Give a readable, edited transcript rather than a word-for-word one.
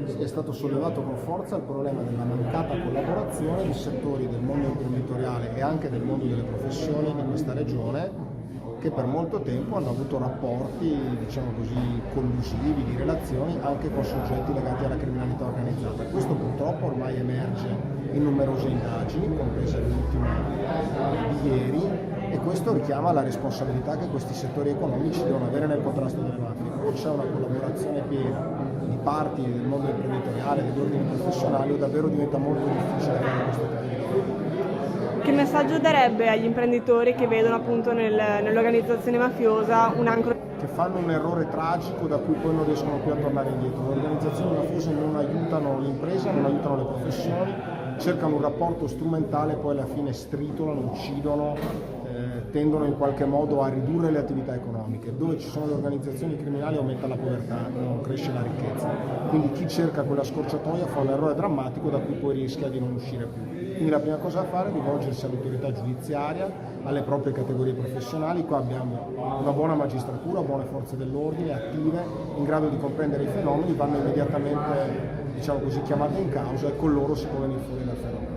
È stato sollevato con forza il problema della mancata collaborazione di settori del mondo imprenditoriale e anche del mondo delle professioni di questa regione che per molto tempo hanno avuto rapporti, diciamo così, collusivi, di relazioni anche con soggetti legati alla criminalità organizzata. Questo purtroppo ormai emerge in numerose indagini, compresa l'ultima di ieri, e questo richiama la responsabilità che questi settori economici devono avere nel contrasto delle mafie. O c'è una collaborazione piena di parti del mondo imprenditoriale, degli ordini professionali, o davvero diventa molto difficile fare questo tipo di lavoro. Che messaggio darebbe agli imprenditori che vedono appunto nell'organizzazione mafiosa un ancora? Che fanno un errore tragico da cui poi non riescono più a tornare indietro. Le organizzazioni mafiose non aiutano l'impresa, non aiutano le professioni, cercano un rapporto strumentale e poi alla fine stritolano, uccidono, tendono in qualche modo a ridurre le attività economiche. Dove ci sono le organizzazioni criminali aumenta la povertà, non cresce la ricchezza. Quindi chi cerca quella scorciatoia fa un errore drammatico da cui poi rischia di non uscire più. Quindi la prima cosa da fare è rivolgersi all'autorità giudiziaria, alle proprie categorie professionali. Qua abbiamo una buona magistratura, buone forze dell'ordine attive, in grado di comprendere i fenomeni, vanno immediatamente, diciamo così, chiamate in causa e con loro si può venire fuori dal fenomeno.